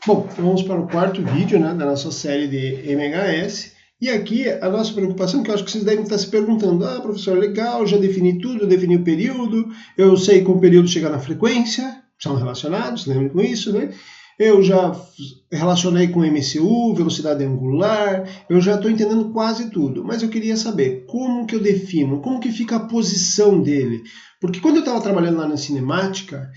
Bom, então vamos para o quarto vídeo, né, da nossa série de MHS. E aqui a nossa preocupação, que eu acho que vocês devem estar se perguntando: ah, professor, legal, já defini tudo, defini o período, eu sei como o período chega na frequência, são relacionados, lembrem com isso, né? Eu já relacionei com MCU, velocidade angular, eu já estou entendendo quase tudo, mas eu queria saber como que eu defino, como que fica a posição dele. Porque quando eu estava trabalhando lá na cinemática,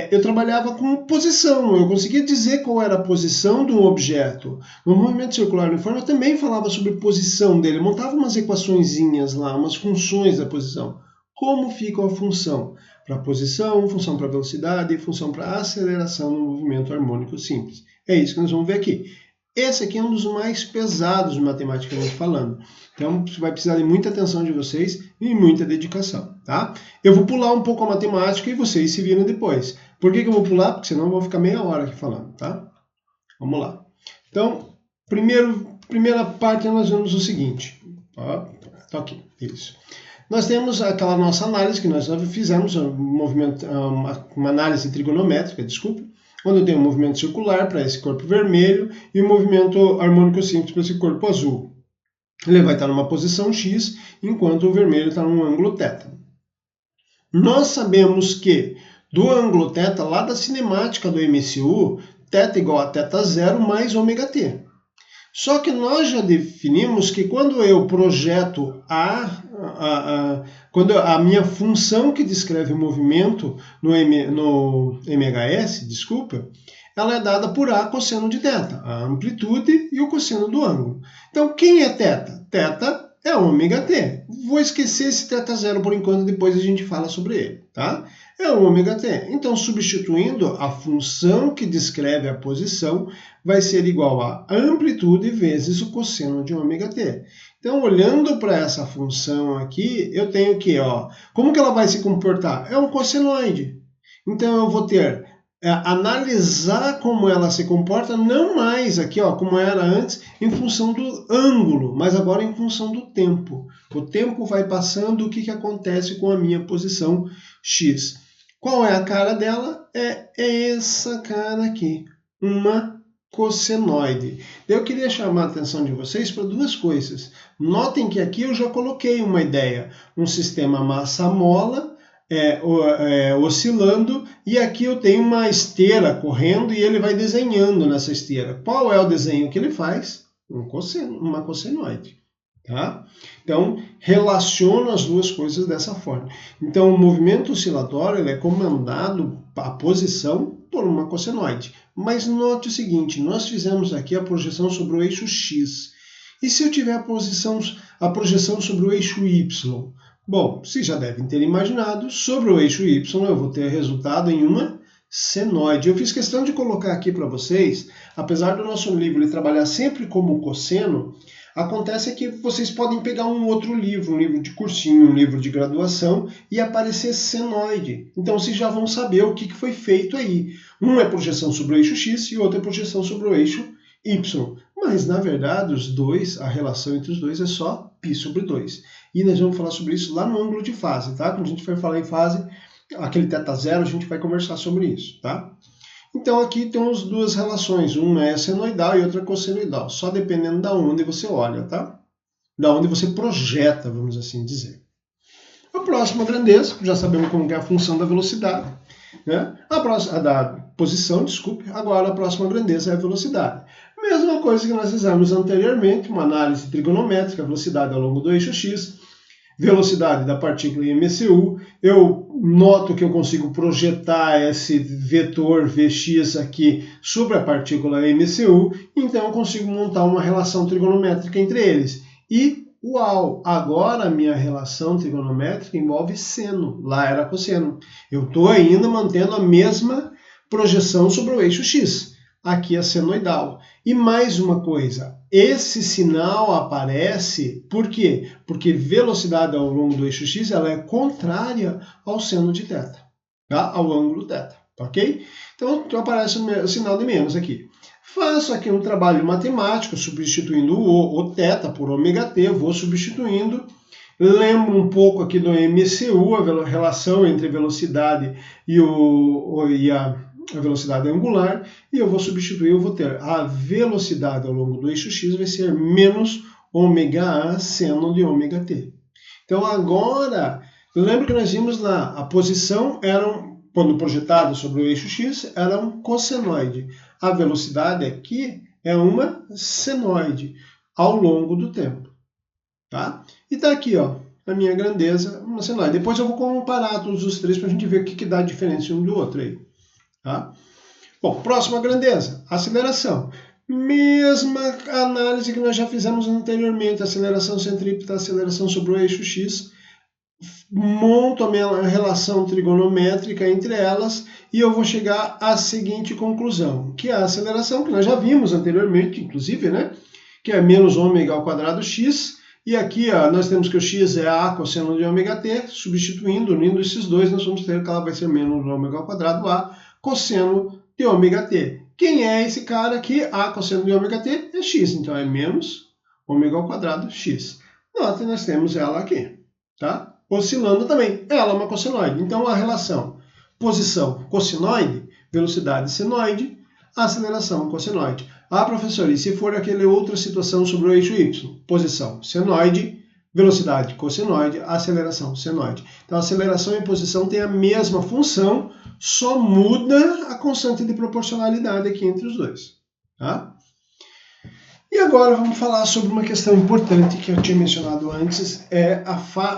eu trabalhava com posição, eu conseguia dizer qual era a posição de um objeto. No movimento circular uniforme eu também falava sobre posição dele, eu montava umas equaçõezinhas lá, umas funções da posição. Como fica a função para posição, função para velocidade e função para aceleração no movimento harmônico simples. É isso que nós vamos ver aqui. Esse aqui é um dos mais pesados matematicamente falando. Então, vai precisar de muita atenção de vocês e muita dedicação, tá? Eu vou pular um pouco a matemática e vocês se viram depois. Por que eu vou pular? Porque senão eu vou ficar meia hora aqui falando, tá? Vamos lá. Então, primeira parte nós vemos o seguinte. Ó, tá aqui, isso. Nós temos aquela nossa análise que nós fizemos, uma análise trigonométrica, desculpa, onde eu tenho um movimento circular para esse corpo vermelho e um movimento harmônico simples para esse corpo azul. Ele vai estar numa posição X, enquanto o vermelho está num ângulo θ. Nós sabemos que do ângulo θ, lá da cinemática do MCU, θ igual a θ0 mais ômega-t. Só que nós já definimos que quando eu projeto quando a minha função que descreve o movimento no MHS, ela é dada por A cosseno de θ, a amplitude e o cosseno do ângulo. Então, quem é θ? θ é ômega-t. Vou esquecer esse θ0 por enquanto, depois a gente fala sobre ele, tá? É o ômega-t. Então, substituindo a função que descreve a posição, vai ser igual a amplitude vezes o cosseno de ômega-t. Então, olhando para essa função aqui, eu tenho que, como que ela vai se comportar? É um cossenoide. Então, eu vou ter analisar como ela se comporta, não mais aqui, como era antes, em função do ângulo, mas agora em função do tempo. O tempo vai passando, o que acontece com a minha posição X. Qual é a cara dela? É essa cara aqui, uma cossenoide. Eu queria chamar a atenção de vocês para duas coisas. Notem que aqui eu já coloquei uma ideia, um sistema massa-mola, oscilando, e aqui eu tenho uma esteira correndo e ele vai desenhando nessa esteira. Qual é o desenho que ele faz? Uma cossenoide. Tá? Então, relaciono as duas coisas dessa forma. Então, o movimento oscilatório ele é comandado, a posição, por uma cossenoide. Mas note o seguinte, nós fizemos aqui a projeção sobre o eixo X. E se eu tiver a projeção sobre o eixo Y? Bom, vocês já devem ter imaginado, sobre o eixo Y eu vou ter resultado em uma senoide. Eu fiz questão de colocar aqui para vocês, apesar do nosso livro ele trabalhar sempre como cosseno, acontece que vocês podem pegar um outro livro, um livro de cursinho, um livro de graduação, e aparecer senoide. Então vocês já vão saber o que foi feito aí. Um é projeção sobre o eixo X e o outro é projeção sobre o eixo Y. Mas, na verdade, a relação entre os dois é só π sobre 2. E nós vamos falar sobre isso lá no ângulo de fase, tá? Quando a gente for falar em fase, aquele θ0, a gente vai conversar sobre isso, tá? Então, aqui temos duas relações. Uma é senoidal e outra é cossenoidal. Só dependendo da onde você olha, tá? Da onde você projeta, vamos assim dizer. A próxima grandeza, já sabemos como é a função da velocidade. Né? Da posição, desculpe. Agora, a próxima grandeza é a velocidade. Mesma coisa que nós fizemos anteriormente, uma análise trigonométrica, velocidade ao longo do eixo X, velocidade da partícula em MCU. Eu noto que eu consigo projetar esse vetor Vx aqui sobre a partícula MCU, então eu consigo montar uma relação trigonométrica entre eles. E, uau, agora a minha relação trigonométrica envolve seno, lá era cosseno. Eu estou ainda mantendo a mesma projeção sobre o eixo X. Aqui é senoidal. E mais uma coisa, esse sinal aparece, por quê? Porque velocidade ao longo do eixo X ela é contrária ao seno de θ, tá? Ao ângulo θ, ok? Então aparece o sinal de menos aqui. Faço aqui um trabalho matemático, substituindo o θ por ômega-t, vou substituindo. Lembro um pouco aqui do MCU, a relação entre velocidade e a a velocidade angular, e eu vou substituir, eu vou ter a velocidade ao longo do eixo x vai ser menos ômega A seno de ômega t. Então agora, lembra que nós vimos lá, a posição quando projetado sobre o eixo x, era um cossenoide. A velocidade aqui é uma senoide ao longo do tempo. Tá? E está aqui, ó, a minha grandeza, uma senoide. Depois eu vou comparar todos os três para a gente ver o que dá a diferença um do outro aí. Tá? Bom, próxima grandeza, aceleração. Mesma análise que nós já fizemos anteriormente, aceleração centrípeta, aceleração sobre o eixo x. Monto a minha relação trigonométrica entre elas e eu vou chegar à seguinte conclusão, que é a aceleração, que nós já vimos anteriormente, inclusive, né? Que é menos ômega ao quadrado x, e aqui ó, nós temos que o x é a cosseno de ômega t, substituindo, unindo esses dois, nós vamos ter que ela vai ser menos ômega ao quadrado a cosseno de ômega t. Quem é esse cara aqui? A cosseno de ômega t é x, então é menos ômega ao quadrado x. Notem, nós temos ela aqui, tá? Oscilando também. Ela é uma cossenoide. Então, a relação posição cossenoide, velocidade senoide, aceleração cossenoide. Ah, professor, e se for aquela outra situação sobre o eixo y? Posição senoide, velocidade cossenoide, aceleração senoide. Então, aceleração e posição têm a mesma função, só muda a constante de proporcionalidade aqui entre os dois. Tá? E agora vamos falar sobre uma questão importante que eu tinha mencionado antes, é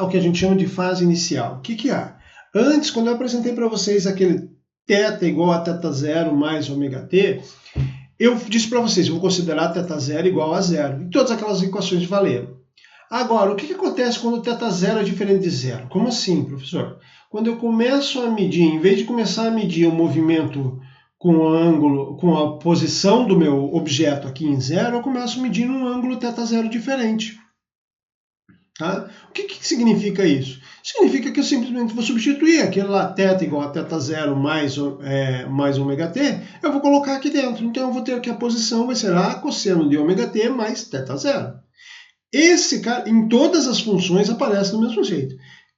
o que a gente chama de fase inicial. O que é? Antes, quando eu apresentei para vocês aquele θ igual a θ0 mais ômega t, eu disse para vocês, eu vou considerar θ0 igual a zero, e todas aquelas equações valeram. Agora, o que acontece quando θ0 é diferente de zero? Como assim, professor? Quando eu começo a medir, em vez de começar a medir o movimento com o ângulo, com a posição do meu objeto aqui em zero, eu começo a medir um ângulo θ0 diferente. Tá? O que significa isso? Significa que eu simplesmente vou substituir aquele lá θ igual a θ0 mais ômega t, eu vou colocar aqui dentro. Então eu vou ter que a posição vai ser a cosseno de ômega t mais θ0. Esse cara, em todas as funções, aparece do mesmo jeito.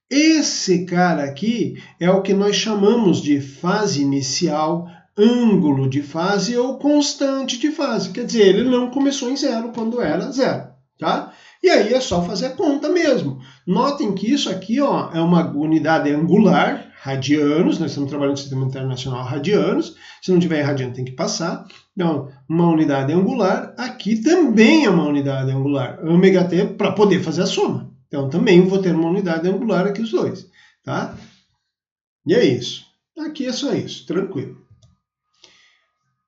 Esse cara aqui é o que nós chamamos de fase inicial, ângulo de fase ou constante de fase. Quer dizer, ele não começou em zero quando era zero. Tá? E aí é só fazer a conta mesmo. Notem que isso aqui ó, é uma unidade angular, radianos, nós estamos trabalhando no sistema internacional radianos, se não tiver radiano tem que passar. Então, uma unidade angular, aqui também é uma unidade angular, ômega t, para poder fazer a soma. Então, também vou ter uma unidade angular aqui os dois. Tá? E é isso. Aqui é só isso, tranquilo.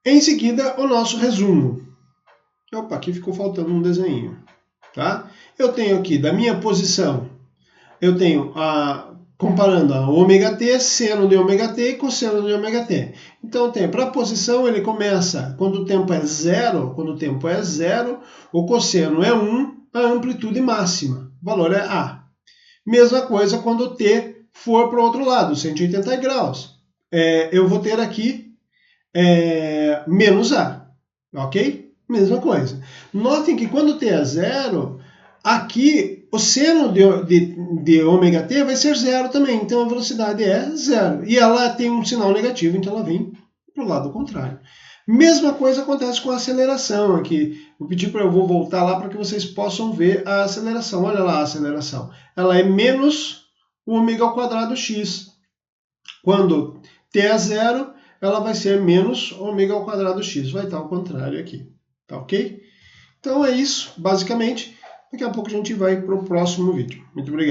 Em seguida, o nosso resumo. Opa, aqui ficou faltando um desenho. Tá? Eu tenho aqui, da minha posição, eu tenho comparando a ômega t, seno de ômega t e cosseno de ômega t. Então, para a posição, ele começa quando o tempo é zero. Quando o tempo é zero, o cosseno é 1, a amplitude máxima. O valor é A. Mesma coisa quando o t for para o outro lado, 180 graus. Eu vou ter aqui menos A. Ok? Mesma coisa. Notem que quando t é zero, aqui o seno de ômega t vai ser zero também. Então a velocidade é zero. E ela tem um sinal negativo, então ela vem para o lado contrário. Mesma coisa acontece com a aceleração aqui. Eu vou voltar lá para que vocês possam ver a aceleração. Olha lá a aceleração. Ela é menos ômega ao quadrado x. Quando t é zero, ela vai ser menos ômega ao quadrado x. Vai estar ao contrário aqui. Tá ok? Então é isso, basicamente. Daqui a pouco a gente vai para o próximo vídeo. Muito obrigado.